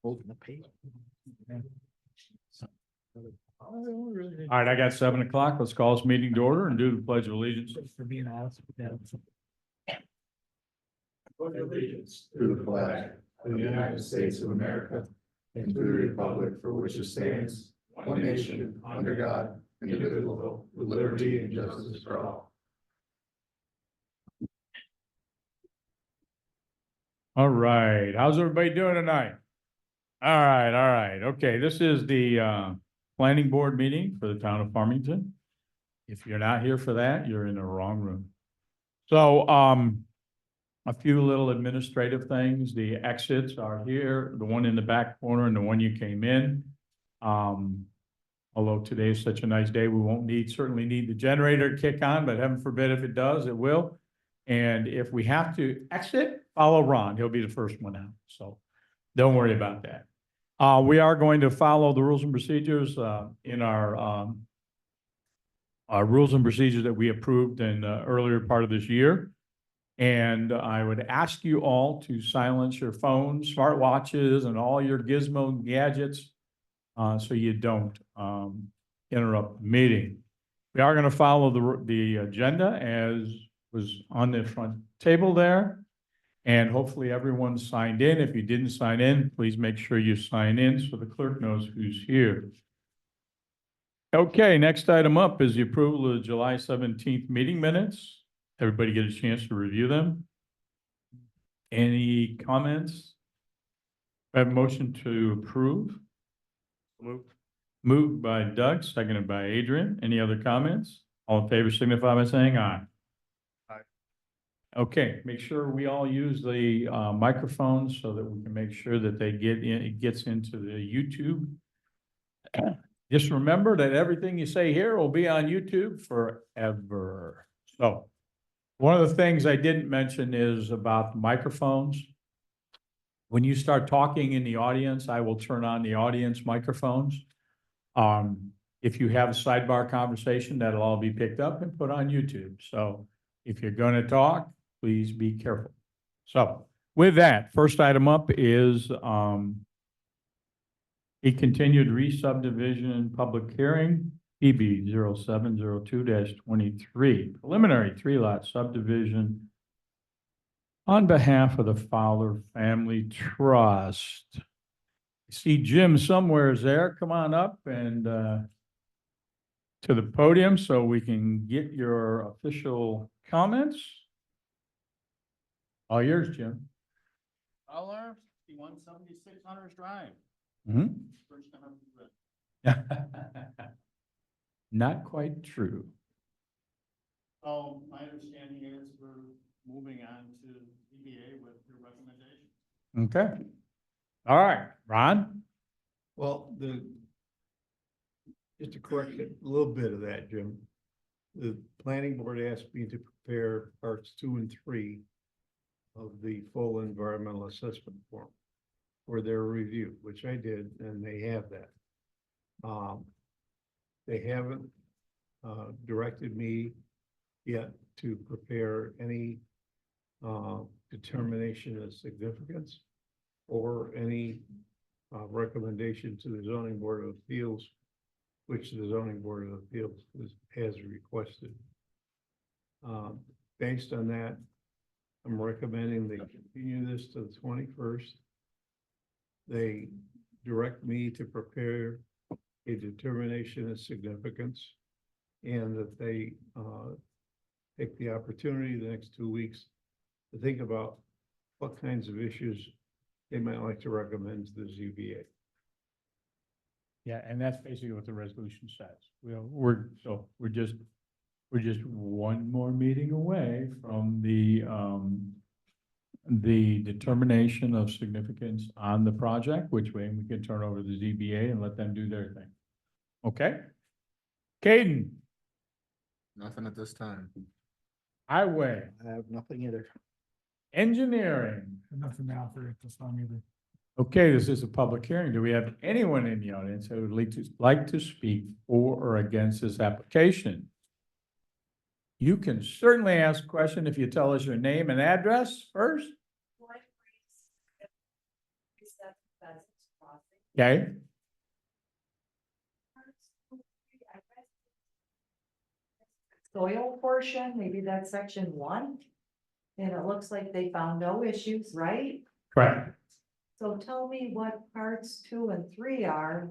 Holding the page. All right, I got 7 o'clock. Let's call this meeting to order and do the pledge of allegiance. For being honest with that. Pledge allegiance to the flag of the United States of America and to the republic for which it stands, one nation, under God, indivisible, with liberty and justice for all. All right, how's everybody doing tonight? All right. Okay, this is the planning board meeting for the town of Farmington. If you're not here for that, you're in the wrong room. So a few little administrative things. The exits are here, the one in the back corner and the one you came in. Although today is such a nice day, we won't certainly need the generator to kick on, but heaven forbid if it does, it will. And if we have to exit, follow Ron. He'll be the first one out. So don't worry about that. We are going to follow the rules and procedures in our rules and procedures that we approved in the earlier part of this year. And I would ask you all to silence your phones, smartwatches, and all your gizmo gadgets so you don't interrupt the meeting. We are going to follow the agenda as was on the front table there. And hopefully everyone's signed in. If you didn't sign in, please make sure you sign in so the clerk knows who's here. Okay, next item up is the approval of the July 17th meeting minutes. Everybody get a chance to review them. Any comments? I have a motion to approve. Moved by Doug, seconded by Adrian. Any other comments? All in favor signify by saying aye. Okay, make sure we all use the microphones so that we can make sure that it gets into the YouTube. Just remember that everything you say here will be on YouTube forever. So one of the things I didn't mention is about the microphones. When you start talking in the audience, I will turn on the audience microphones. If you have a sidebar conversation, that'll all be picked up and put on YouTube. So if you're going to talk, please be careful. So with that, first item up is a continued re-subdivision public hearing, PB 0702-23, preliminary 3-lot subdivision on behalf of the Fowler Family Trust. I see Jim somewhere's there. Come on up and to the podium so we can get your official comments. All yours, Jim. Fowler, 176 Hunters Drive. First time I've read. Not quite true. So my understanding is we're moving on to EBA with your recommendation. Okay. All right, Ron? Well, just to correct a little bit of that, Jim. The planning board asked me to prepare parts 2 and 3 of the full environmental assessment form for their review, which I did, and they have that. They haven't directed me yet to prepare any determination of significance or any recommendation to the zoning board of appeals, which the zoning board of appeals has requested. Based on that, I'm recommending they continue this to the 21st. They direct me to prepare a determination of significance and that they take the opportunity the next 2 weeks to think about what kinds of issues they might like to recommend to the ZBA. Yeah, and that's basically what the resolution says. We're just one more meeting away from the determination of significance on the project, which way we can turn over to the ZBA and let them do their thing. Okay? Caden? Nothing at this time. Highway, I have nothing either. engineering. Nothing now for it this time either. Okay, this is a public hearing. Do we have anyone in the audience who would like to speak for or against this application? You can certainly ask a question if you tell us your name and address first. Okay, Soil portion, maybe that's section 1. And it looks like they found no issues, right? correct. So tell me what parts 2 and 3 are,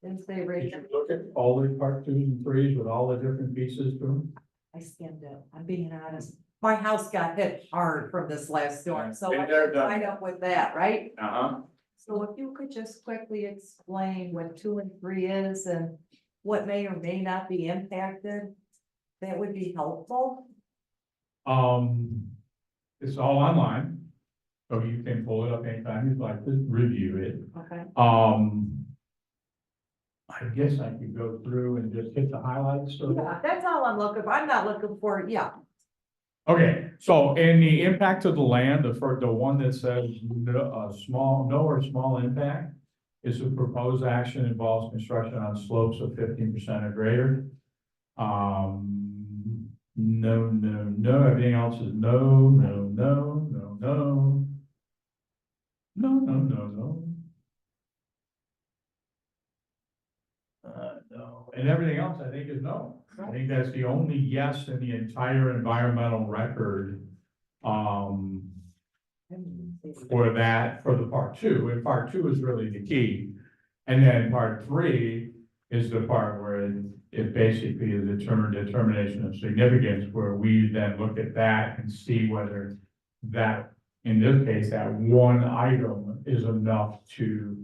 since they rate Did them. you look at all the part 2s and 3s with all the different pieces to them? I skimmed it, I'm being honest. My house got hit hard from this last storm, so Been I there, done tied up with that, right? Uh-huh. So if you could just quickly explain what 2 and 3 is and what may or may not be impacted, that would be helpful. It's all online, so you can pull it up anytime you'd like to review it. Okay. I guess I could go through and just hit the highlights. of it. Yeah, that's all I'm looking for. I'm not looking for, yeah. Okay, so in the impact of the land, the one that says no, no or small impact is a proposed action involves construction on slopes of 15% or greater. No, everything else is no. No, and everything else I think is no. I think that's the only yes in the entire environmental record. For that, for the part 2, and part 2 is really the key. And then part 3 is the part where it basically is a determination of significance, where we then look at that and see whether that, in this case, that one item is enough to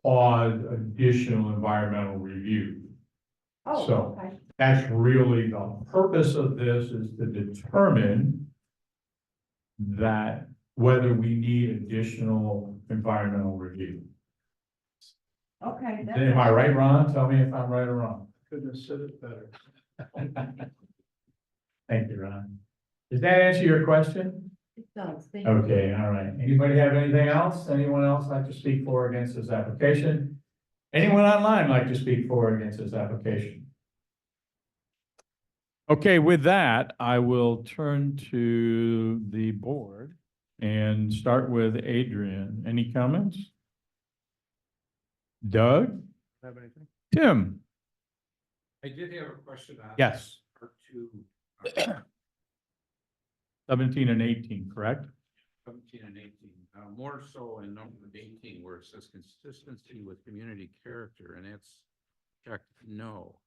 cause additional environmental review. Oh, So- okay. That's really the purpose of this, is to determine that whether we need additional environmental review. Okay. Am I right, Ron? Tell me if I'm right or wrong. Couldn't have said it better. Thank you, Ron. Does that answer your question? It does, thank you. Okay, all right. Anybody have anything else? Anyone else like to speak for or against this application? Anyone online like to speak for or against this application? Okay, with that, I will turn to the board and start with Adrian. Any comments? Doug? Have anything? Tim? I did have a question on. Yes, Part 2, 17 and 18, correct? 17 and 18, more so in number 18 where it says consistency with community character, and it's checked no.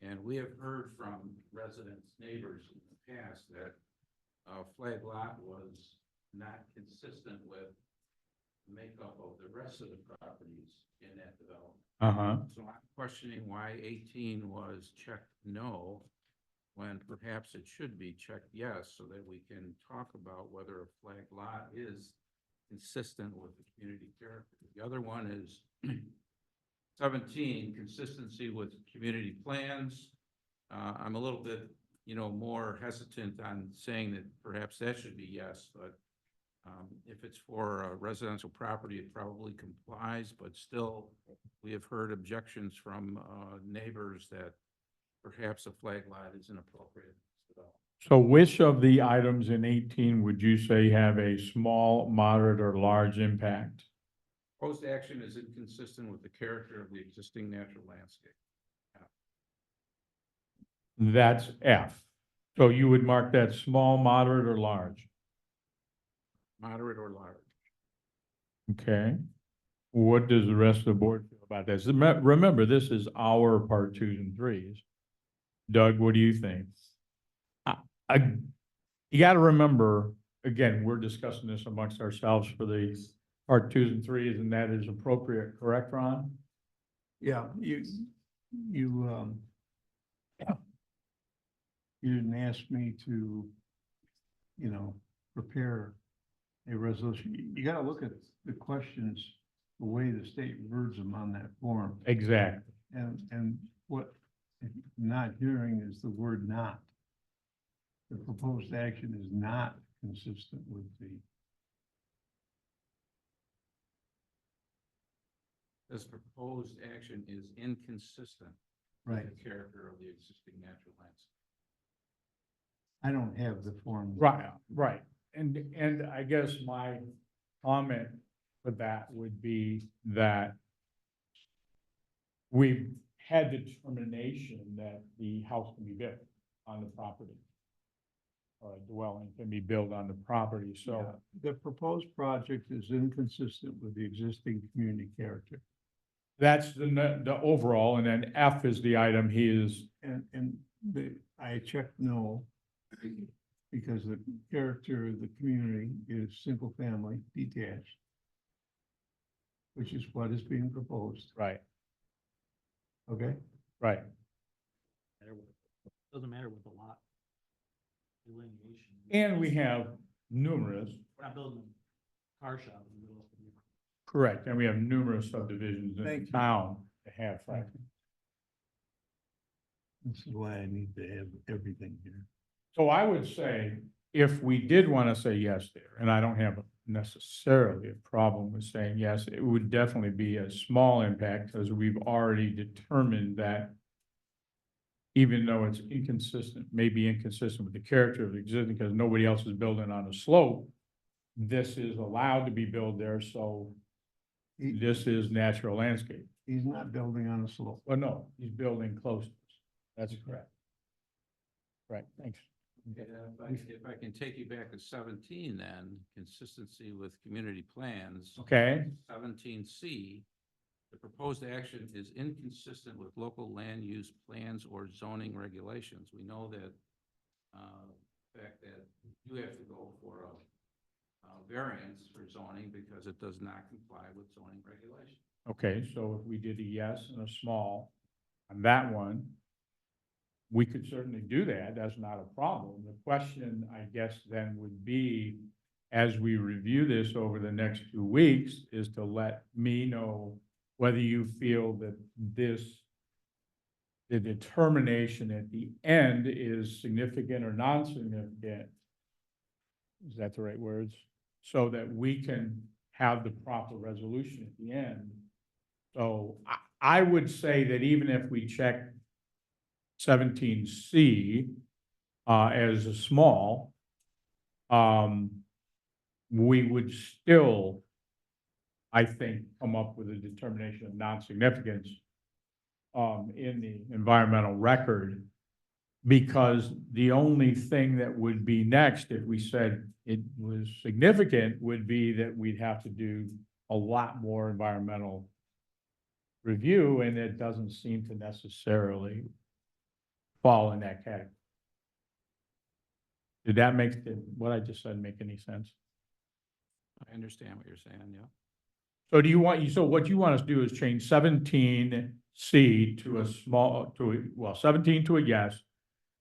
And we have heard from residents, neighbors in the past that flag lot was not consistent with the makeup of the rest of the properties in that development. Uh-huh. So I'm questioning why 18 was checked no, when perhaps it should be checked yes, so that we can talk about whether a flag lot is consistent with the community character. The other one is 17, consistency with community plans. I'm a little bit, more hesitant on saying that perhaps that should be yes, but if it's for a residential property, it probably complies, but still, we have heard objections from neighbors that perhaps a flag lot is inappropriate. So which of the items in 18 would you say have a small, moderate, or large impact? Proposed action is inconsistent with the character of the existing natural landscape. That's F. So you would mark that small, moderate, or large? Moderate or large. Okay. What does the rest of the board feel about this? Remember, this is our part 2s and 3s. Doug, what do you think? You got to remember, again, we're discussing this amongst ourselves for the part 2s and 3s, and that is appropriate, correct, Ron? Yeah, you didn't ask me to, prepare a resolution. You gotta look at the questions, the way the state words them on that form. Exactly. And what I'm not hearing is the word not. The proposed action is not consistent with the, This proposed action is inconsistent right, with the character of the existing natural landscape. I don't have the form. Right. And I guess my comment for that would be that we've had determination that the house can be built on the property. Or a dwelling can be built on the property, so. Yeah, the proposed project is inconsistent with the existing community character. That's the overall, and then F is the item he is, I checked no, because the character of the community is single family detached, which is what is being proposed, right, okay? right. Doesn't matter with the lot. Delineation. And we have numerous, We're not building a car shop in the middle of the. correct, and we have numerous subdivisions in Thank you. town that have front. This is why I need to have everything here. So I would say, if we did want to say yes there, and I don't have necessarily a problem with saying yes, it would definitely be a small impact, because we've already determined that even though it's inconsistent, maybe inconsistent with the character of the existing, because nobody else is building on a slope, this is allowed to be built there, so He- this is natural landscape. He's not building on a slope. Well, no, he's building close. That's correct. Right, thanks. If I can take you back to 17, then, consistency with community plans. Okay, 17C, the proposed action is inconsistent with local land use plans or zoning regulations. We know that, the fact that you have to go for a variance for zoning because it does not comply with zoning regulations. okay, so if we did a yes and a small on that one, we could certainly do that, that's not a problem. The question, I guess, then would be, as we review this over the next 2 weeks, is to let me know whether you feel that the determination at the end is significant or non-significant. Is that the right words? So that we can have the proper resolution at the end. So I would say that even if we check 17C as a small, we would still, I think, come up with a determination of non-significance in the environmental record, because the only thing that would be next, if we said it was significant, would be that we'd have to do a lot more environmental review, and it doesn't seem to necessarily fall in that category. Did that make, what I just said make any sense? I understand what you're saying, yeah. So do you want, so what you want us to do is change 17C to a small, well, 17 to a yes,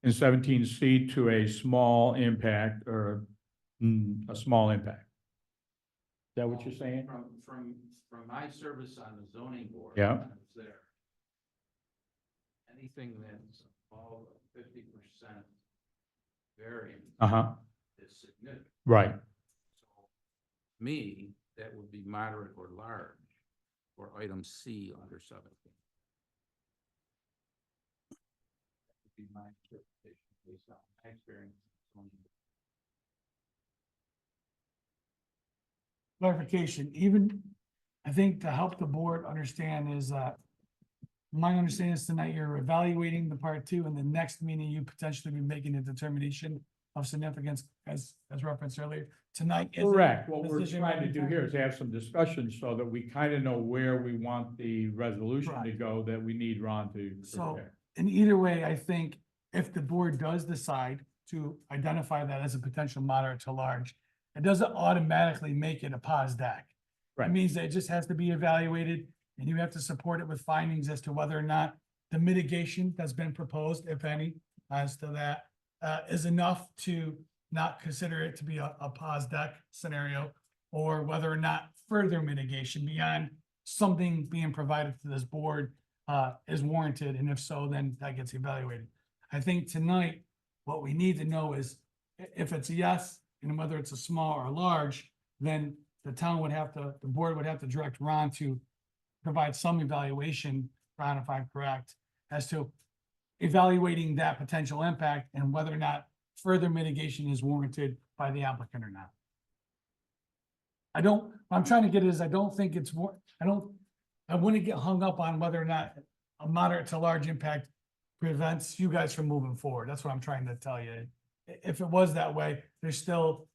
and 17C to a small impact, or a small impact. Is that what you're saying? From my service on the zoning board. Yeah. when I was there. Anything that's above 50% variance Uh-huh, is significant. right. So, me, that would be moderate or large for item C under 17. That would be my interpretation based on my experience. Clarification, even, I think to help the board understand is, my understanding is tonight you're evaluating the part two, and the next meeting you potentially be making a determination of significance as referenced earlier. Tonight. isn't Correct. What the we're decision trying to making do time. here is have some discussion so that we kind of know where we want the resolution to Right. go, that we need Ron to So, prepare. in either way, I think if the board does decide to identify that as a potential moderate to large, it doesn't automatically make it a pos deck. It Right. means that it just has to be evaluated, and you have to support it with findings as to whether or not the mitigation that's been proposed, if any, as to that, is enough to not consider it to be a pos deck scenario, or whether or not further mitigation beyond something being provided to this board is warranted, and if so, then that gets evaluated. I think tonight, what we need to know is if it's a yes, and whether it's a small or large, then the board would have to direct Ron to provide some evaluation, Ron, if I'm correct, as to evaluating that potential impact and whether or not further mitigation is warranted by the applicant or not. what I'm trying to get is, I don't think it's more, I wouldn't get hung up on whether or not a moderate to large impact prevents you guys from moving forward. That's what I'm trying to tell you. If it was that way, there's still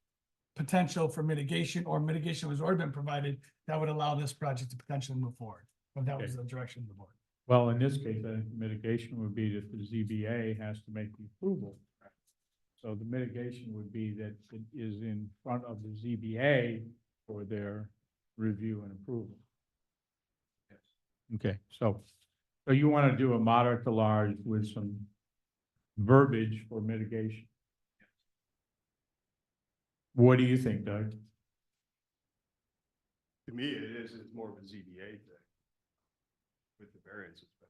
potential for mitigation, or mitigation has already been provided that would allow this project to potentially move forward. If that was the direction of the board. Well, in this case, I think mitigation would be that the ZBA has to make the approval. So the mitigation would be that it is in front of the ZBA for their review and approval. Okay, so you want to do a moderate to large with some verbiage for mitigation? What do you think, Doug? To me, it's more of a ZBA thing with the variances, but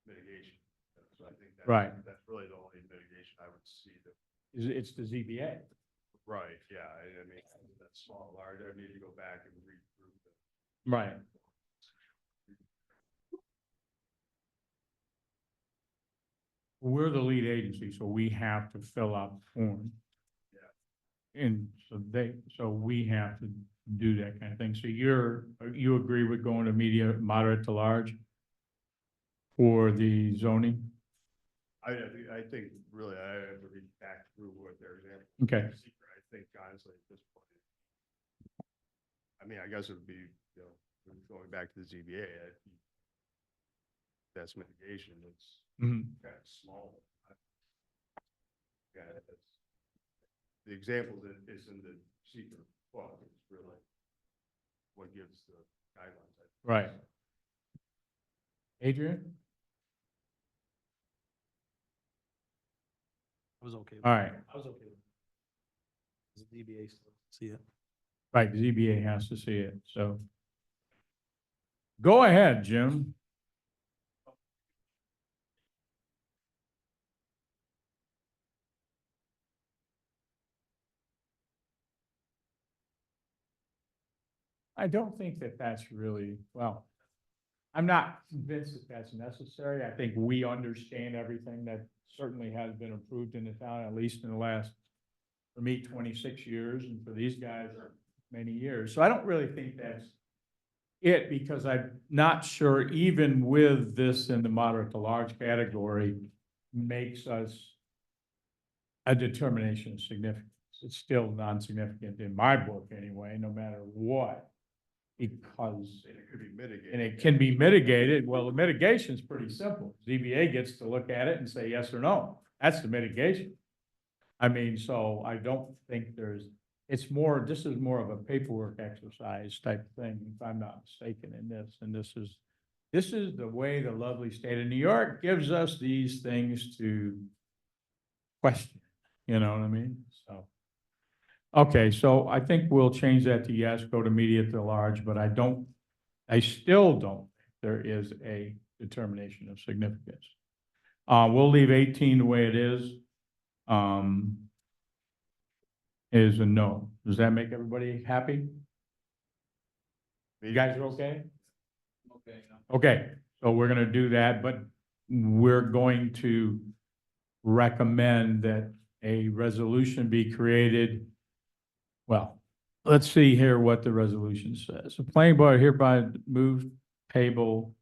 mitigation. So I think Right. That's really the only mitigation I would see that. It's the ZBA. Right, yeah, I mean, that's small, large, I need to go back and read through the. Right. We're the lead agency, so we have to fill out the form. Yeah. And so we have to do that kind of thing. So you agree with going to moderate to large for the zoning? I think really I have to read back through what their example. Okay. I think honestly at this point. I mean, I guess it would be, going back to the ZBA, that's mitigation, it's Mhm. kind of small. Yeah, the example that is in the secret book is really what gives the guidelines. Right. Adrian? I was okay. with All it. right. I was okay. with it. The DBA still see it. Right, the ZBA has to see it, so. Go ahead, Jim. I don't think that that's really, well, I'm not convinced that that's necessary. I think we understand everything that certainly has been approved in the town, at least in the last, for me, 26 years, and for these guys, many years. So I don't really think that's it, because I'm not sure even with this in the moderate to large category makes us a determination of significance. It's still non-significant in my book anyway, no matter what. Because, And it could be mitigated. and it can be mitigated, well, the mitigation is pretty simple. ZBA gets to look at it and say yes or no. That's the mitigation. I mean, so I don't think this is more of a paperwork exercise type thing, if I'm not mistaken in this. And this is the way the lovely state of New York gives us these things to question, you know what I mean? So. Okay, so I think we'll change that to yes, go to medium to large, but I still don't think there is a determination of significance. We'll leave 18 the way it is. Is a no. Does that make everybody happy? You guys are okay? Okay. Okay, so we're gonna do that, but we're going to recommend that a resolution be created. Well, let's see here what the resolution says. The planning board hereby moves table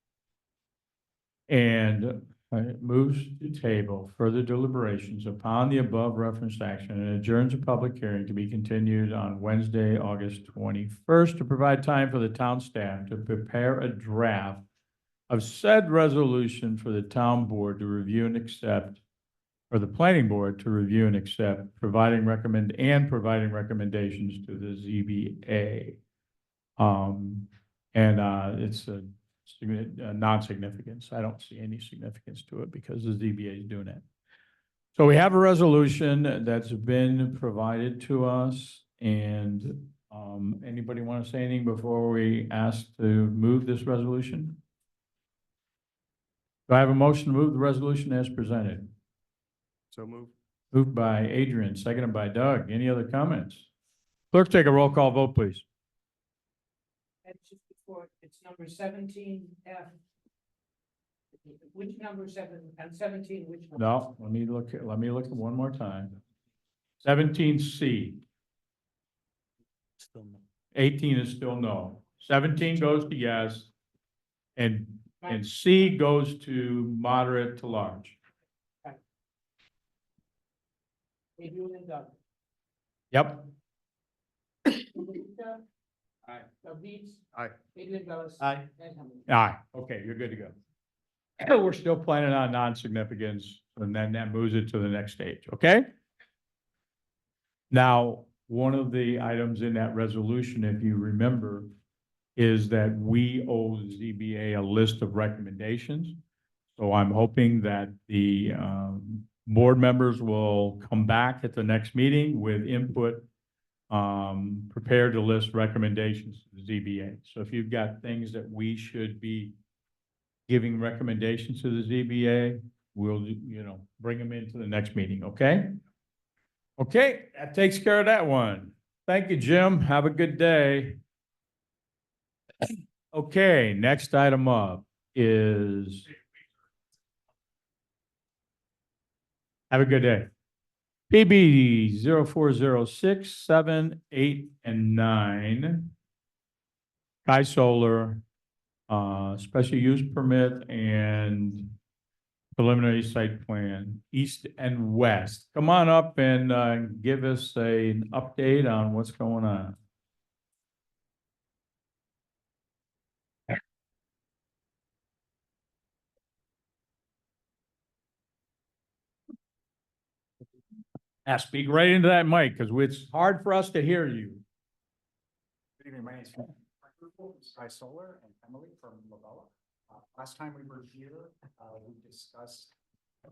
and moves to table further deliberations upon the above referenced action and adjourns a public hearing to be continued on Wednesday, August 21st, to provide time for the town staff to prepare a draft of said resolution for the town board to review and accept, or the planning board to review and accept, providing recommendations to the ZBA. It's a non-significance. I don't see any significance to it because the ZBA is doing it. So we have a resolution that's been provided to us, and anybody want to say anything before we ask to move this resolution? Do I have a motion to move the resolution as presented? So move. Moved by Adrian, seconded by Doug. Any other comments? Clerk, take a roll call vote, please. That's just before, it's number 17F. Which number 17, which one? No, let me look at one more time. 17C. Still no. 18 is still no. 17 goes to yes. And C goes to moderate to large. Adrian and Doug. Yep. Lisa, Aye. Doug Beats, Aye. Adrian Bellis. Aye. And Henry. Aye, okay, you're good to go. We're still planning on non-significance, and then that moves it to the next stage, okay? Now, one of the items in that resolution, if you remember, is that we owe the ZBA a list of recommendations. So I'm hoping that the board members will come back at the next meeting with input, prepared to list recommendations to the ZBA. So if you've got things that we should be giving recommendations to the ZBA, we'll, bring them into the next meeting, okay? Okay, that takes care of that one. Thank you, Jim. Have a good day. Okay, next item up is. Have a good day. PB 0406, 7, 8, and 9. Sky Solar, special use permit and preliminary site plan, east and west. Come on up and give us an update on what's going on. Speak right into that mic, because it's hard for us to hear you. Good evening, my name is Sky Solar and Emily from Lavella. Last time we were here, we discussed the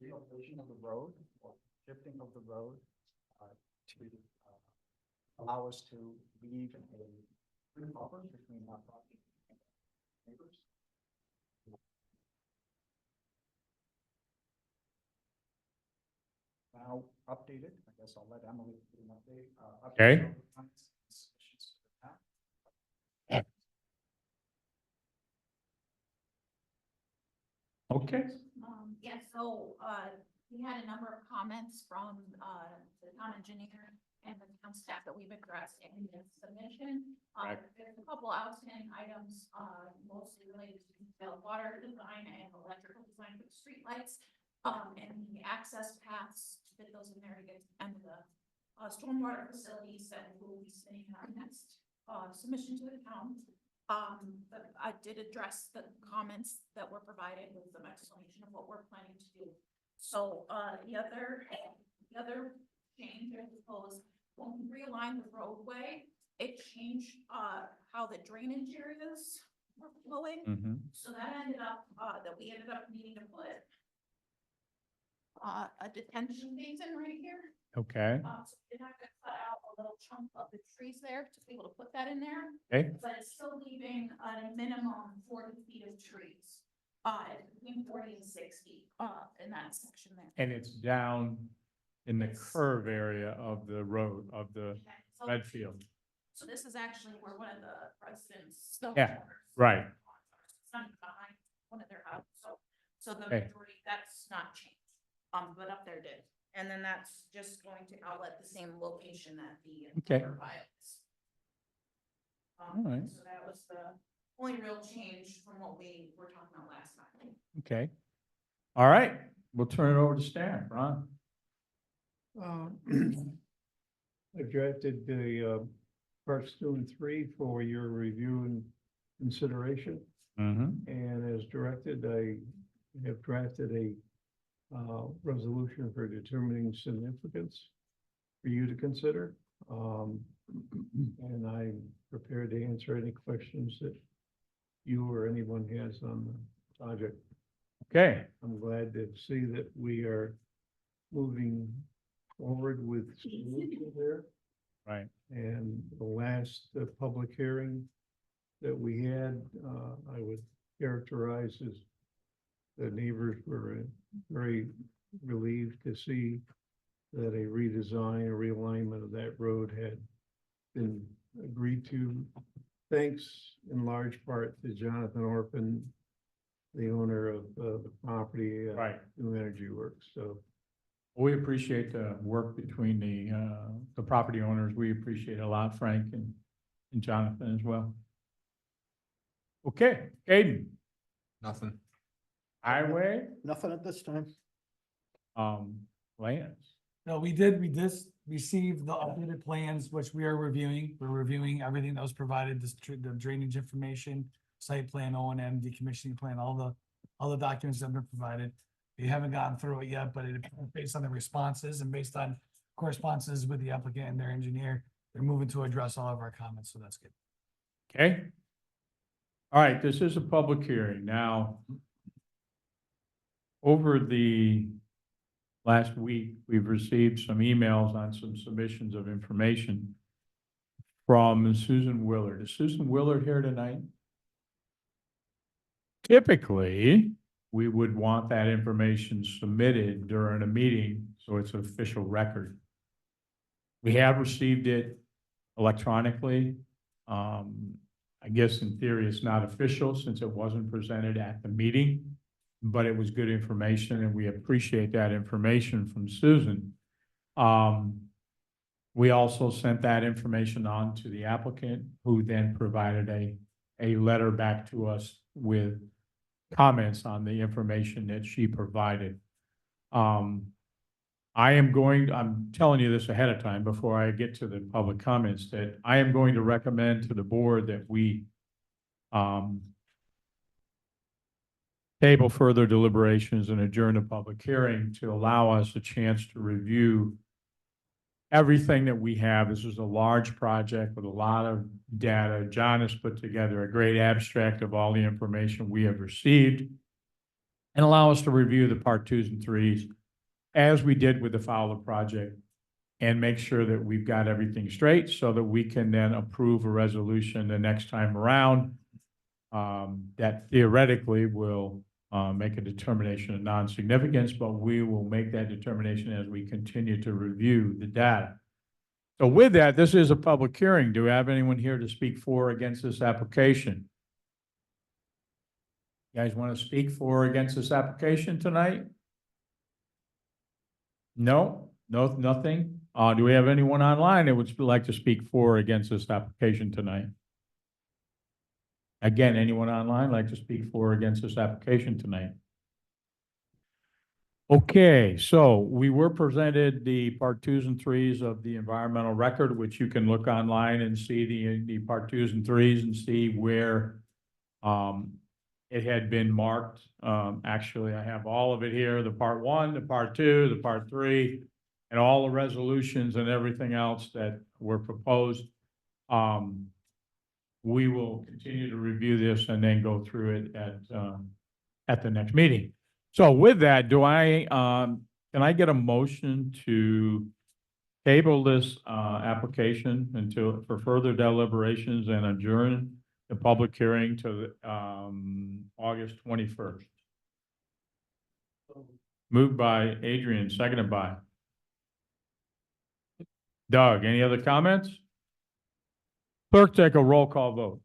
relocation of the road or shifting of the road to allow us to leave a green buffer between our property and neighbors. Now updated, I guess I'll let Emily do an update. Okay. Update on the plans and submissions to the town. Okay. Yeah, so, we had a number of comments from, the town engineer and the town staff that we've addressed in the submission. There's a couple outstanding items, mostly related to detailed water design and electrical design for the streetlights. And the access paths to fit those in there to get to the end of the, stormwater facilities that will be sitting in our next, submission to the town. But I did address the comments that were provided with some explanation of what we're planning to do. So, the other change I proposed, when we realigned the roadway, it changed, how the drainage areas were flowing. Mm-hmm. So that ended up, we ended up needing to put a detention basin right here. Okay. So we did have to cut out a little chunk of the trees there to be able to put that in there. Okay. But it's still leaving a minimum 40 feet of trees, between 40 and 60, in that section there. And it's down in the curve area of the road, of the Okay, so- Redfield. So this is actually where one of the residents. Yeah, right. It's not behind one of their houses, so the Okay. majority, that's not changed. But up there did, and then that's just going to outlet the same location that the. Okay. other viaducts. All right. So that was the only real change from what we were talking about last time. Okay. All right, we'll turn it over to staff, Ron. I drafted the parts 2 and 3 for your review and consideration. Mm-hmm. And as directed, I have drafted a resolution for determining significance for you to consider. And I'm prepared to answer any questions that you or anyone has on the project. Okay, I'm glad to see that we are moving forward with solution there. right. And the last public hearing that we had, I would characterize as the neighbors were very relieved to see that a redesign, a realignment of that road had been agreed to. Thanks in large part to Jonathan Orphan, the owner of the property. Right. New Energy Works. So We appreciate the work between the property owners. We appreciate it a lot, Frank and Jonathan as well. Okay, Aiden, Nothing. highway, Nothing at this time. Lance. No, we just received the updated plans, which we are reviewing. We're reviewing everything that was provided, the drainage information, site plan, O and M, decommissioning plan, all the documents that have been provided. We haven't gotten through it yet, but based on the responses and based on correspondences with the applicant and their engineer, they're moving to address all of our comments, so that's good. Okay. All right, this is a public hearing. Now, over the last week, we've received some emails on some submissions of information from Susan Willard. Is Susan Willard here tonight? Typically, we would want that information submitted during a meeting, so it's an official record. We have received it electronically. I guess in theory, it's not official since it wasn't presented at the meeting, but it was good information and we appreciate that information from Susan. We also sent that information on to the applicant, who then provided a letter back to us with comments on the information that she provided. I'm telling you this ahead of time before I get to the public comments, that I am going to recommend to the board that we table further deliberations and adjourn a public hearing to allow us a chance to review everything that we have. This is a large project with a lot of data. John has put together a great abstract of all the information we have received and allow us to review the part 2s and 3s as we did with the Fowler project and make sure that we've got everything straight so that we can then approve a resolution the next time around that theoretically will make a determination of non-significance, but we will make that determination as we continue to review the data. So with that, this is a public hearing. Do we have anyone here to speak for or against this application? You guys want to speak for or against this application tonight? No, nothing. Do we have anyone online that would like to speak for or against this application tonight? Again, anyone online like to speak for or against this application tonight? Okay, so we were presented the part 2s and 3s of the environmental record, which you can look online and see the part 2s and 3s and see where it had been marked. Actually, I have all of it here, the part 1, the part 2, the part 3, and all the resolutions and everything else that were proposed. We will continue to review this and then go through it at the next meeting. So with that, can I get a motion to table this application for further deliberations and adjourn the public hearing to August 21st? Moved by Adrian, seconded by Doug. Any other comments? Clerk, take a roll call vote.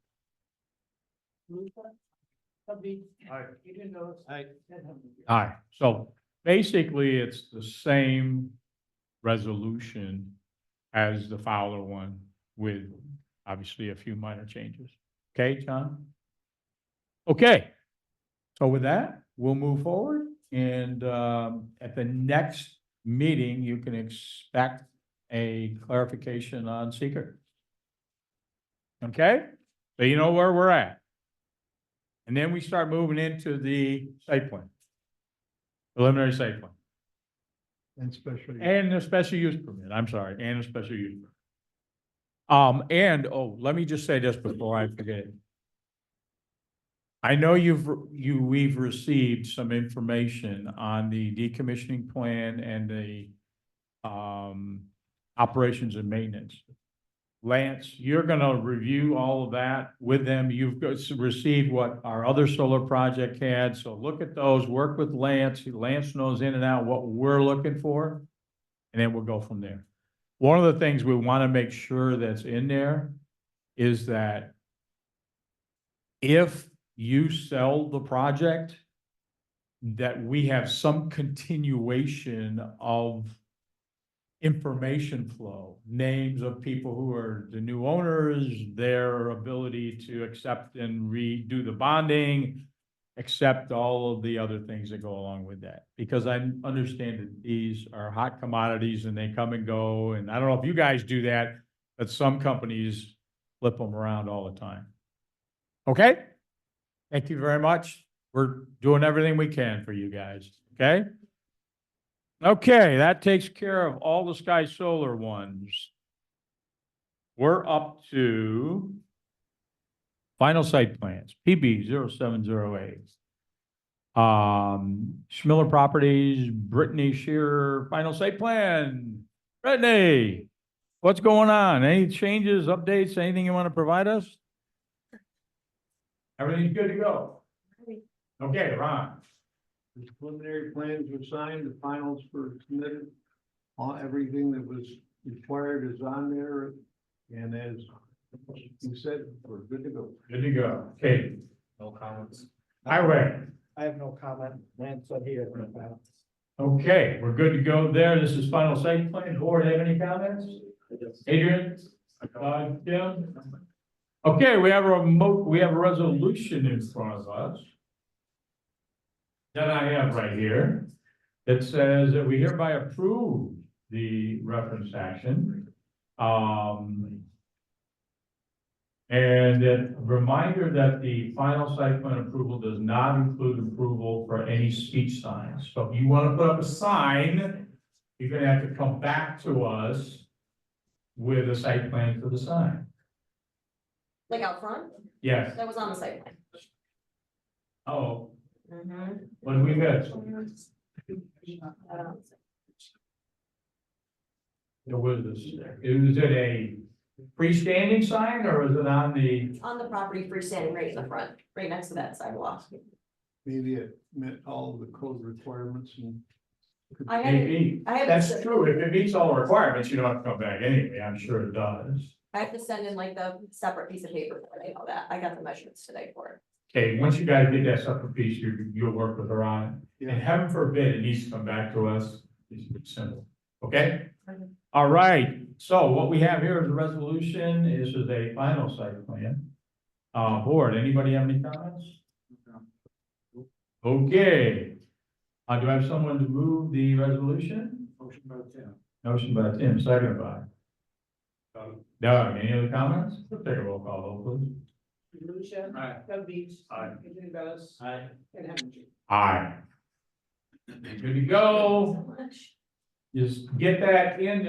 Aye. So basically, it's the same resolution as the Fowler one with obviously a few minor changes. Okay, John? Okay. So with that, we'll move forward and at the next meeting, you can expect a clarification on seeker. Okay, so you know where we're at. And then we start moving into the site plan. Preliminary site plan. And especially. And the special use permit, I'm sorry, and a special use permit. Let me just say this before I forget. I know we've received some information on the decommissioning plan and the operations and maintenance. Lance, you're gonna review all of that with them. You've received what our other solar project had, so look at those, work with Lance. Lance knows in and out what we're looking for, and then we'll go from there. One of the things we want to make sure that's in there is that if you sell the project, that we have some continuation of information flow, names of people who are the new owners, their ability to accept and redo the bonding, accept all of the other things that go along with that. Because I understand that these are hot commodities and they come and go, and I don't know if you guys do that, but some companies flip them around all the time. Okay? Thank you very much. We're doing everything we can for you guys, okay? Okay, that takes care of all the Sky Solar ones. We're up to final site plans, PB 0708. Schmiller Properties, Brittany Shearer, final site plan. Brittany, what's going on? Any changes, updates, anything you want to provide us? Everything's good to go? Okay, Ron. The preliminary plans were signed, the finals were submitted. All, everything that was required is on there, and as you said, we're good to go. Good to go. Okay, No comments. highway. I have no comment. Lance said he had no comment. Okay, we're good to go there. This is final site plan. Board, have any comments? Adrian? Jim? Okay, we have a resolution in front of us that I have right here that says that we hereby approve the reference action. And a reminder that the final site plan approval does not include approval for any speech signs. So if you want to put up a sign, you're gonna have to come back to us with a site plan for the sign. Like out front, Yes. that was on the site plan. Oh, Mhm. what did we miss? What was this? Is it a freestanding sign or is it on the? On the property freestanding right in the front, right next to that sidewalk. Maybe it met all of the code requirements and. I had it, Maybe. I have That's to, true. If it meets all the requirements, you don't have to come back anyway. I'm sure it does. I have to send in like the separate piece of paper for it, all that. I got the measurements today for it. Okay, once you guys get that separate piece, you'll work with her on it. And heaven forbid, it needs to come back to us. It's simple. Okay? All right. So what we have here is a resolution. This is a final site plan. Board, anybody have any comments? Okay. Do I have someone to move the resolution? Motion by Tim. Motion by Tim, second by. Doug, any other comments? Let's take a roll call, vote, please. Lucia. Aye. Doug Beach. Aye. Adrian Bellis. Aye. And Henry. Aye. Good to go. So much. Just get that in,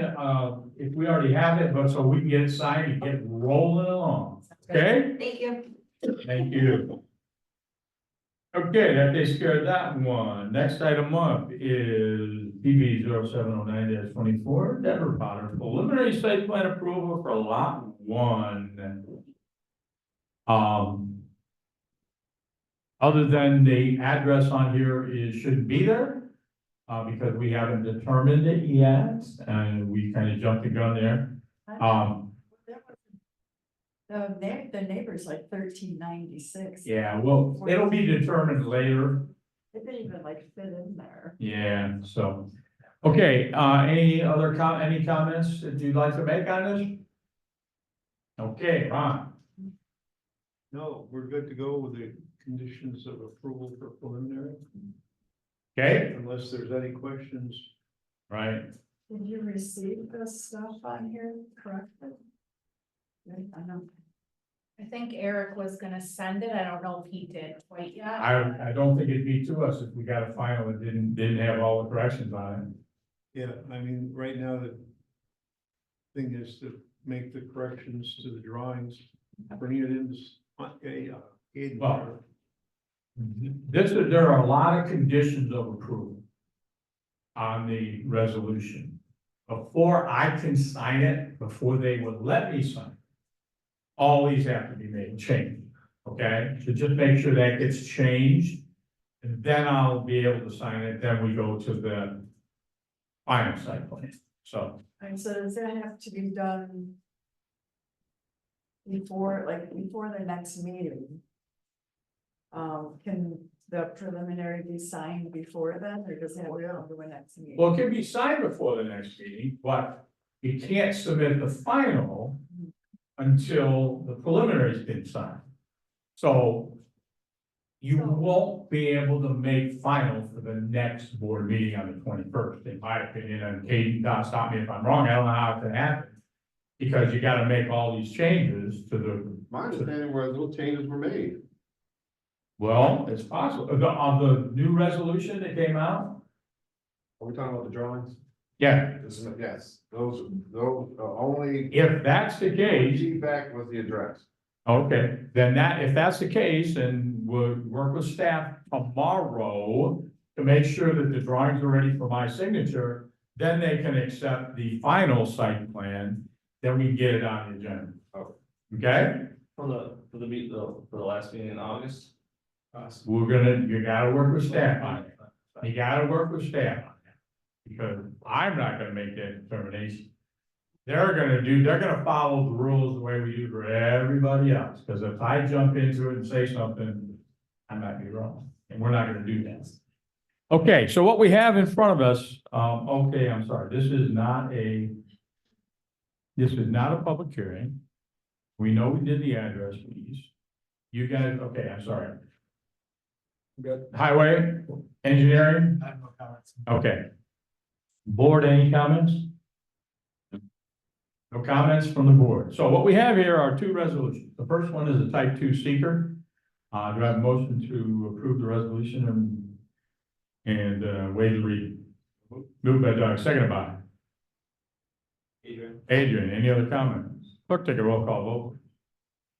if we already have it, but so we can get it signed and get rolling along. Okay? Thank you. Thank you. Okay, that takes care of that one. Next item up is PB 0709-24, Deborah Potter, preliminary site plan approval for lot 1. Other than the address on here shouldn't be there, because we haven't determined it yet, and we kind of jumped the gun there. The neighbor's like 1396. Yeah, well, it'll be determined later. It didn't even like fit in there. Yeah, so, okay, any other any comments that you'd like to make on this? Okay, Ron. No, we're good to go with the conditions of approval for preliminary, Okay, unless there's any questions. right, Did you receive the stuff on here correctly? I know. I think Eric was gonna send it. I don't know if he did quite yet. I don't think it'd be to us if we got a final that didn't have all the corrections on Yeah, I mean, right now the thing is to make the corrections to the drawings, bring it in a Well, it. There are a lot of conditions of approval on the resolution. Before I can sign it, before they would let me sign it, all these have to be made changed, okay? So just make sure that gets changed, and then I'll be able to sign it, then we go to the final site plan, so. And so does that have to be done before the next meeting? Can the preliminary be signed before then, or does it have to come to a next meeting? Well, it can be signed before the next meeting, but you can't submit the final until the preliminary's been signed. So you won't be able to make final for the next board meeting on the 21st, in my opinion, and Katie, stop me if I'm wrong, I don't know how it can happen. Because you gotta make all these changes to the, My understanding was those changes were made. well, it's possible, on the new resolution that came out? Are we talking about the drawings? Yeah, Yes, those only. if that's the case, Feedback was the address. okay, then if that's the case, then we'll work with staff tomorrow to make sure that the drawings are ready for my signature, then they can accept the final site plan, then we can get it on the agenda. Okay? For the last meeting in August? You gotta work with staff on it. You gotta work with staff on that, because I'm not gonna make that determination. They're gonna follow the rules the way we do for everybody else, because if I jump into it and say something, I might be wrong, and we're not gonna do that. Okay, so what we have in front of us, okay, I'm sorry, this is not a public hearing. We know we did the address fees. You guys, okay, I'm sorry. Good. Highway, engineering, I have no comments. okay. Board, any comments? No comments from the board. So what we have here are two resolutions. The first one is a type 2 seeker. Do I have a motion to approve the resolution and waive the reading? Moved by Doug, seconded by Adrian. Any other comments? Clerk, take a roll call vote.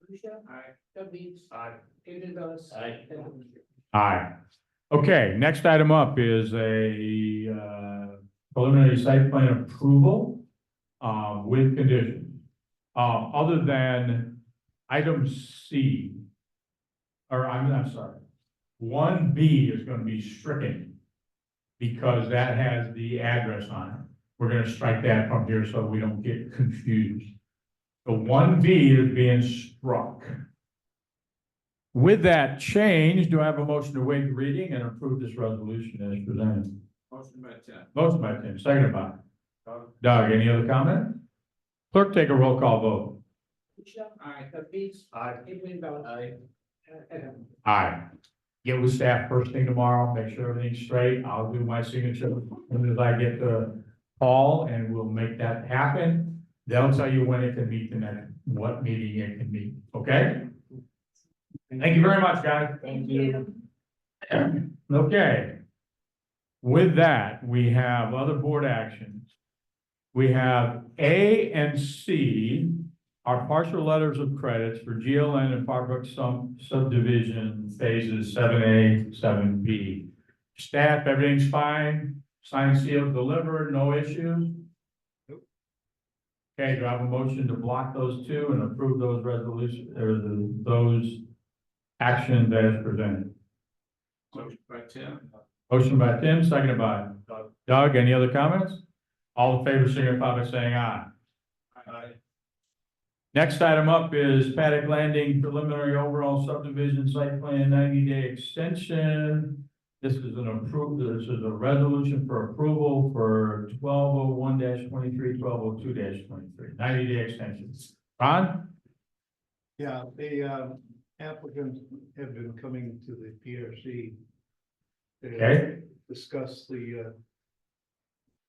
Lucia. Aye. Doug Beats. Aye. Adrian Velez. Aye. Aye. Okay, next item up is a preliminary site plan approval with conditions. Other than item C, or I'm sorry, 1B is gonna be stricken because that has the address on it. We're gonna strike that from here so we don't get confused. The 1B is being struck. With that change, do I have a motion to waive the reading and approve this resolution as presented? Motion by Tim. Motion by Tim, seconded by Doug. Any other comment? Clerk, take a roll call vote. Lucia. Aye. Doug Beats. Aye. Adrian Velez. Aye. Ed Aye. Get with staff first thing tomorrow, make sure everything's straight. I'll do my signature as soon as I get the call, and we'll make that happen. They'll tell you when it can meet the next, what meeting it can meet, okay? Thank you very much, guys. Thank you. Okay. With that, we have other board actions. We have A and C are partial letters of credits for GLN and Farbrook subdivision phases 7A, 7B. Staff, everything's fine, signed, sealed, delivered, no issues? Okay, do I have a motion to block those two and approve those resolutions, or those actions as presented? Motion by Tim. Motion by Tim, seconded by Doug. Any other comments? All in favor, signify by saying aye. Aye. Next item up is Paddock Landing preliminary overall subdivision site plan 90-day extension. This is a resolution for approval for 1201-23, 1202-23, 90-day extensions. Ron? Yeah, the applicants have been coming to the PRC. to Okay. Discuss the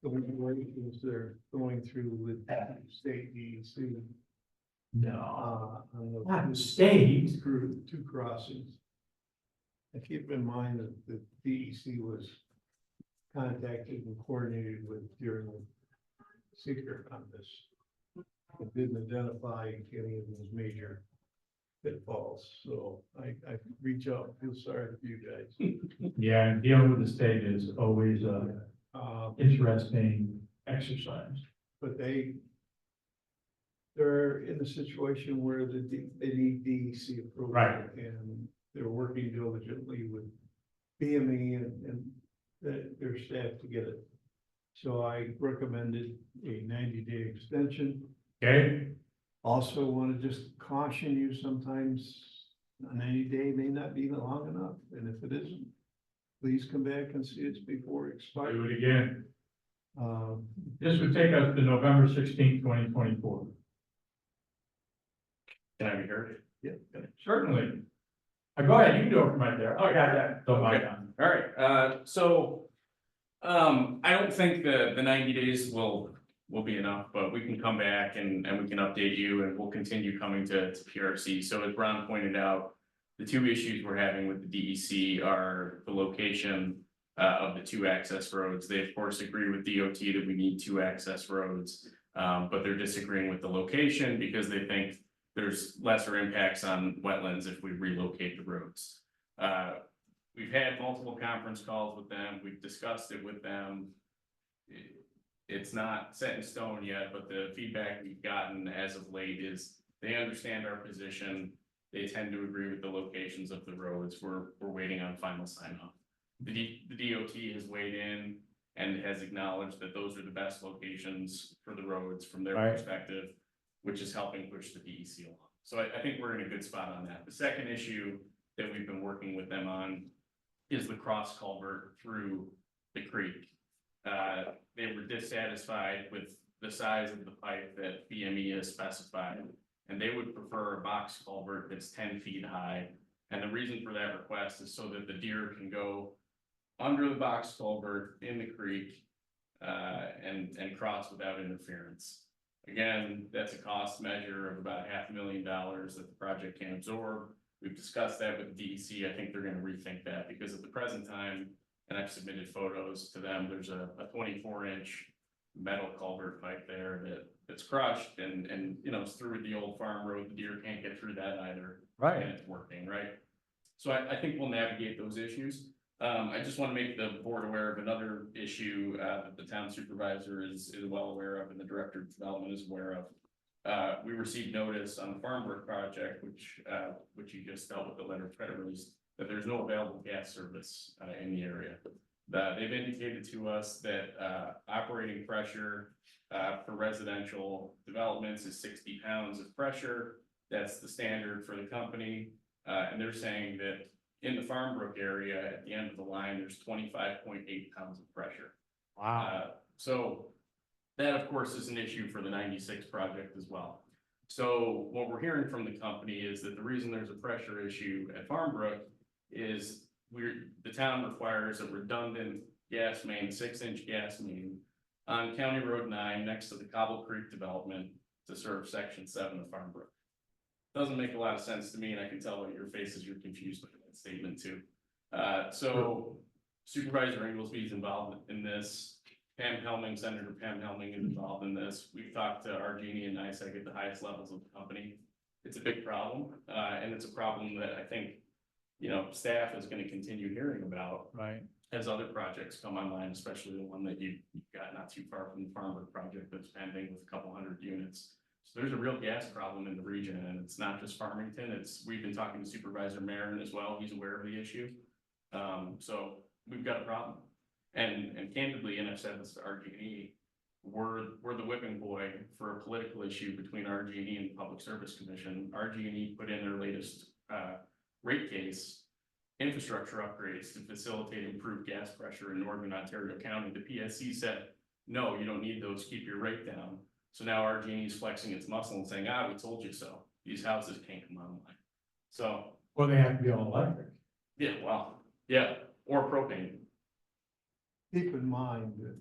regulations they're going through with state DEC. No. On the Not state. two crossings. And keep in mind that the DEC was contacted and coordinated with during the seeker on this. It didn't identify any of those major pitfalls, so I reach out, feel sorry for you guys. Yeah, and dealing with the state is always a interesting exercise. But they're in a situation where they need DEC approval. Right. And they're working diligently with BME and their staff to get it. So I recommended a 90-day extension. Okay, Also want to just caution you, sometimes A 90-day may not be long enough, and if it isn't, please come back and see us before it Do expires. it again. Um, This would take us to November 16th, 2024. Can I be heard? Yeah. Certainly. Go ahead, you can do it from right there. Oh, yeah. Don't mind. All right, I don't think the 90 days will be enough, but we can come back and we can update you and we'll continue coming to PRC. So as Ron pointed out, the two issues we're having with the DEC are the location of the two access roads. They of course agree with DOT that we need two access roads, but they're disagreeing with the location because they think there's lesser impacts on wetlands if we relocate the roads. We've had multiple conference calls with them. We've discussed it with them. It's not set in stone yet, but the feedback we've gotten as of late is they understand our position. They tend to agree with the locations of the roads. We're waiting on final sign off. The DOT has weighed in and has acknowledged that those are the best locations for the roads from their perspective, which is helping push the DEC along. So I think we're in a good spot on that. The second issue that we've been working with them on is the cross culvert through the creek. They were dissatisfied with the size of the pipe that BME has specified, and they would prefer a box culvert that's 10 feet high. And the reason for that request is so that the deer can go under the box culvert in the creek and cross without interference. Again, that's a cost measure of about $500,000 that the project can absorb. We've discussed that with the DEC. I think they're going to rethink that because at the present time, and I've submitted photos to them, there's a 24-inch metal culvert pipe there that's crushed and you know, it's through the old farm road. The deer can't get through that either. Right. And it's working, right? So I think we'll navigate those issues. I just want to make the board aware of another issue that the town supervisor is well aware of and the director of development is aware of. We received notice on the Farmbrook project, which you just dealt with the letter of credit release, that there's no available gas service in the area. They've indicated to us that operating pressure for residential developments is 60 pounds of pressure. That's the standard for the company. And they're saying that in the Farmbrook area, at the end of the line, there's 25.8 pounds of pressure. Wow. So that, of course, is an issue for the 96 project as well. So what we're hearing from the company is that the reason there's a pressure issue at Farmbrook is the town requires a redundant gas main, 6-inch gas main on County Road 9 next to the Cobble Creek development to serve Section 7 of Farmbrook. Doesn't make a lot of sense to me, and I can tell by your faces you're confused by that statement too. So Supervisor Inglesby is involved in this. Senator Pam Helming is involved in this. We've talked to Argini and NICEAG at the highest levels of the company. It's a big problem, and it's a problem that I think, you know, staff is going to continue hearing about. Right. As other projects come online, especially the one that you've got not too far from the Farmbrook project that's pending with a couple hundred units. So there's a real gas problem in the region, and it's not just Farmington. We've been talking to Supervisor Marin as well. He's aware of the issue. So we've got a problem. And candidly, and I've said this to RG&E, we're the whipping boy for a political issue between RG&E and the Public Service Commission. RG&E put in their latest rate case infrastructure upgrades to facilitate improved gas pressure in Northern Ontario County. The PSC said, no, you don't need those, keep your rate down. So now RG&E is flexing its muscle and saying, we told you so. These houses can't come online. So. Well, they have to be all electric. Yeah, well, yeah, or propane. Keep in mind that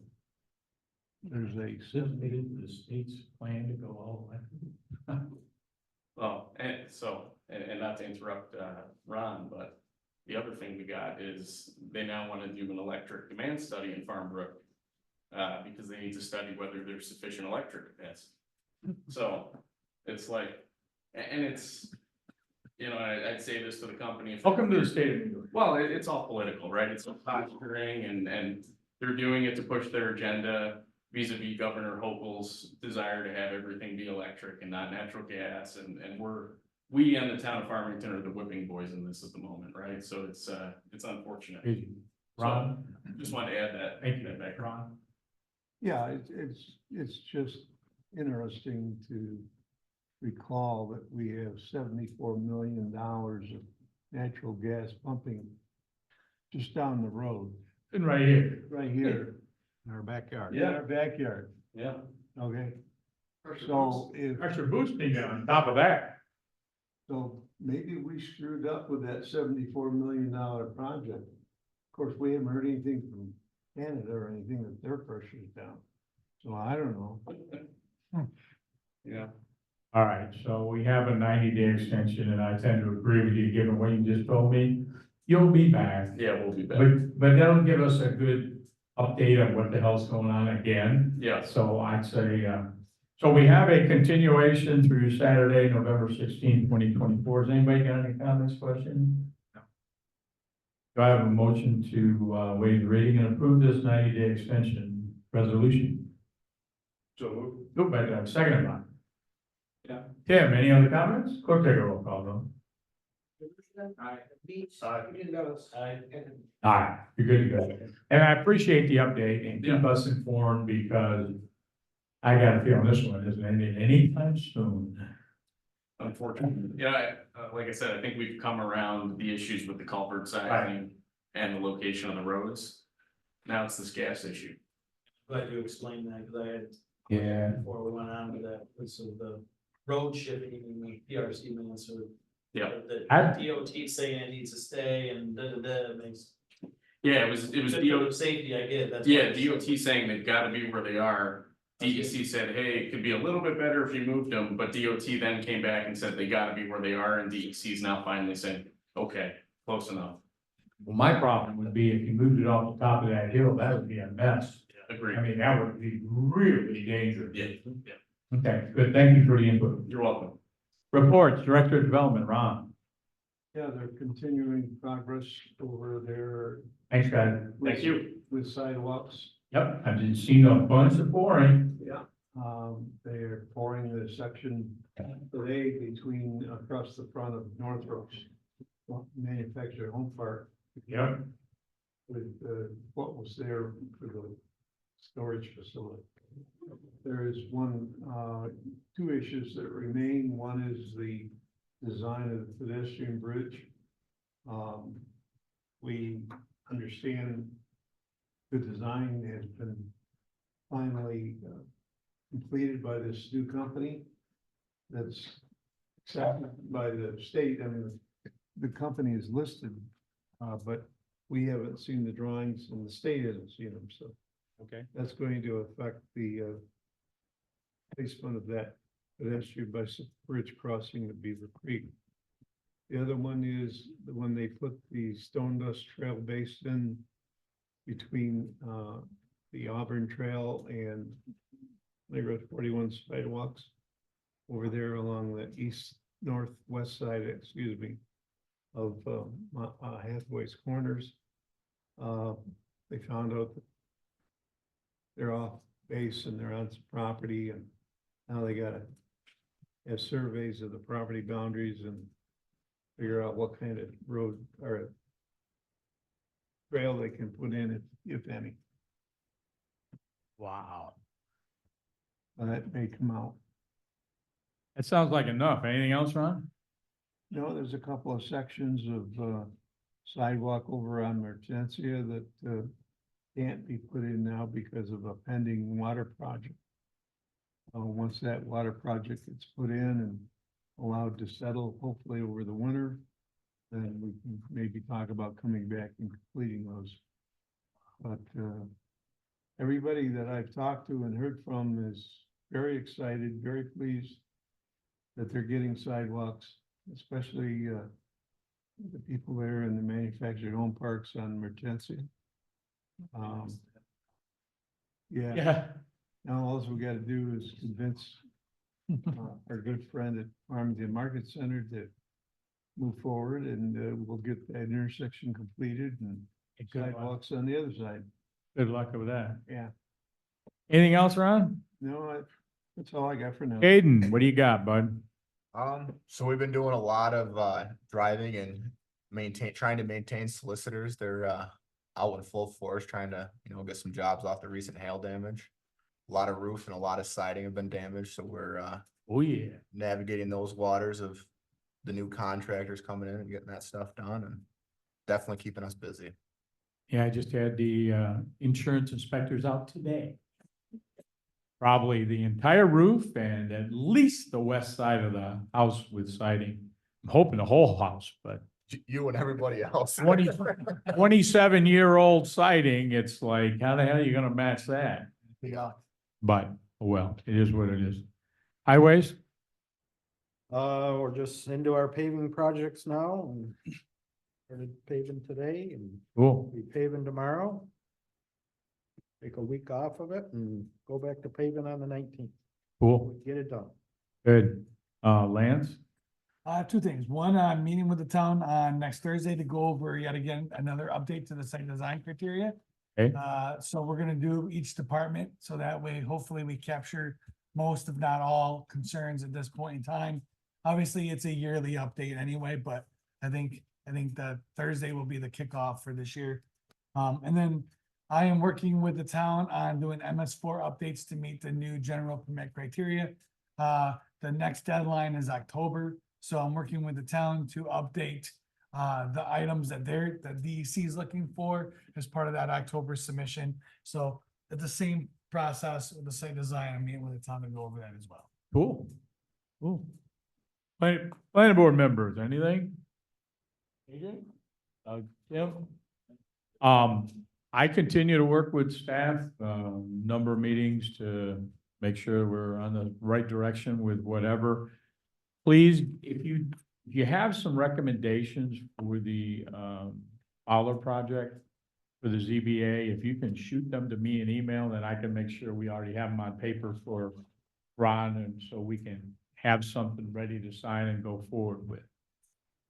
there's a Isn't it the state's plan to go all electric? Well, and not to interrupt Ron, but the other thing we got is they now want to do an electric demand study in Farmbrook because they need to study whether there's sufficient electric capacity. So it's like, and it's, you know, I'd say this to the company. Welcome to the state of New York. Well, it's all political, right? It's all posturing and they're doing it to push their agenda vis-a-vis Governor Hochul's desire to have everything be electric and not natural gas. And we and the town of Farmington are the whipping boys in this at the moment, right? So it's unfortunate. Ron? So, just wanted to add that. Thank you, that back. Ron. Yeah, it's just interesting to recall that we have $74 million of natural gas pumping just down the road, And right here. right here In our backyard. in our backyard, Yeah. okay? So if, Pressure boosting on top of that. so maybe we screwed up with that $74 million project. Of course, we haven't heard anything from Canada or anything that their pressure is down. So I don't know. Yeah. All right, so we have a 90-day extension, and I tend to agree with you, given what you just told me. You'll be back, Yeah, we'll be back. but that'll give us a good update on what the hell's going on again. Yeah. So I'd say, so we have a continuation through Saturday, November 16th, 2024. Has anybody got any comments, questions? No. Do I have a motion to waive the reading and approve this 90-day extension resolution? So Moved by Doug, seconded by. Yeah. Tim, any other comments? Clerk, take a roll call, though. Aye. Beach. Aye. Aye. Aye, you're good to go. And I appreciate the update and keep us informed because I got a feeling this one isn't ending anytime soon. Unfortunately, yeah, like I said, I think we've come around the issues with the culvert sizing and the location of the roads. Now it's this gas issue. Glad you explained that, because I had. Yeah. Before we went on with that, this is the road shipping and the PRC minutes, so. Yeah. The I- DOT saying it needs to stay and it makes. Yeah, it was Good for DOT, the safety, I get it. That's yeah, why- DOT saying they've gotta be where they are. DEC said, hey, it could be a little bit better if you moved them, but DOT then came back and said they gotta be where they are, and DEC is now finally saying, okay, close enough. Well, my problem would be if you moved it off the top of that hill, that would be a mess. Agreed. I mean, that would be really dangerous. Yeah, Okay, good, thank you for the input. you're welcome. Reports, Director of Development, Ron. Yeah, they're continuing progress over there. Thanks, guys. Thank you. With sidewalks. Yep, I've just seen a bunch of pouring. Yeah. They're pouring the section today between, across the front of Northrop's manufactured home park. Yep. With, what was there for the storage facility. There is two issues that remain. One is the design of the pedestrian bridge. We understand the design has been finally completed by this new company that's accepted by the state. I mean, the company is listed, but we haven't seen the drawings and the state hasn't seen them, so. Okay. That's going to affect the placement of that pedestrian bicycle bridge crossing the Beaver Creek. The other one is when they put the Stone Dust Trail Basin between the Auburn Trail and Road 41 sidewalks over there along the east northwest side, excuse me, of Hathaway's Corners. They found out that they're off base and they're on some property, and now they gotta have surveys of the property boundaries and figure out what kind of road or trail they can put in, if any. Wow. That may come out. That sounds like enough. Anything else, Ron? No, there's a couple of sections of sidewalk over on Mertensia that can't be put in now because of a pending water project. Once that water project gets put in and allowed to settle, hopefully over the winter, then we can maybe talk about coming back and completing those. But everybody that I've talked to and heard from is very excited, very pleased that they're getting sidewalks, especially the people there in the manufactured home parks on Mertensia. Yeah, now all we gotta do is convince our good friend at Farmington Market Center to move forward, and we'll get that intersection completed and sidewalks on the other side. Good luck with that. Yeah, Anything else, Ron? no, that's all I got for now. Aiden, what do you got, bud? So we've been doing a lot of driving and trying to maintain solicitors. They're out in full force trying to, get some jobs off the recent hail damage. A lot of roof and a lot of siding have been damaged, so we're Oh, yeah. navigating those waters of the new contractors coming in and getting that stuff done and definitely keeping us busy. Yeah, I just had the insurance inspectors out today. Probably the entire roof and at least the west side of the house with siding. I'm hoping the whole house, but You and everybody else. 27-year-old siding, it's like, how the hell are you gonna match that? Yeah. But, well, it is what it is. Highways? We're just into our paving projects now and started paving today and Cool. be paving tomorrow. Take a week off of it and go back to paving on the 19th. Cool. Get it done. Good. Lance? Two things. One, I'm meeting with the town on next Thursday to go over yet again, another update to the site design criteria. Okay. So we're gonna do each department, so that way, hopefully we capture most, if not all, concerns at this point in time. Obviously, it's a yearly update anyway, but I think the Thursday will be the kickoff for this year. And then I am working with the town on doing MS4 updates to meet the new general permit criteria. The next deadline is October, so I'm working with the town to update the items that DEC is looking for as part of that October submission. So at the same process with the site design, I'm meeting with the town to go over that as well. Cool. Cool. Planning board members, anything? Adrian? Tim? I continue to work with staff, number of meetings to make sure we're on the right direction with whatever. Please, if you have some recommendations for the, Fowler project for the ZBA, if you can shoot them to me in email, then I can make sure we already have them on paper for Ron, and so we can have something ready to sign and go forward with.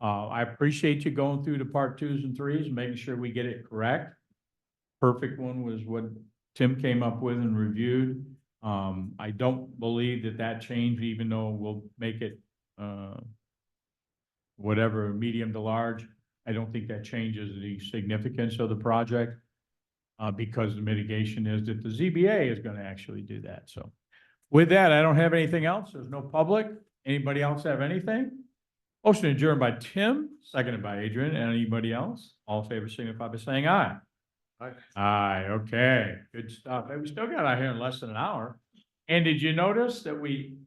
I appreciate you going through the part 2s and 3s, making sure we get it correct. Perfect one was what Tim came up with and reviewed. I don't believe that changed, even though we'll make it, whatever, medium to large. I don't think that changes the significance of the project, because the mitigation is that the ZBA is gonna actually do that, so. With that, I don't have anything else. There's no public. Anybody else have anything? Motion adjourned by Tim, seconded by Adrian. Anybody else? All in favor signify by saying aye. Aye. Aye, okay, good stuff. Hey, we still got out here in less than an hour. And did you notice that we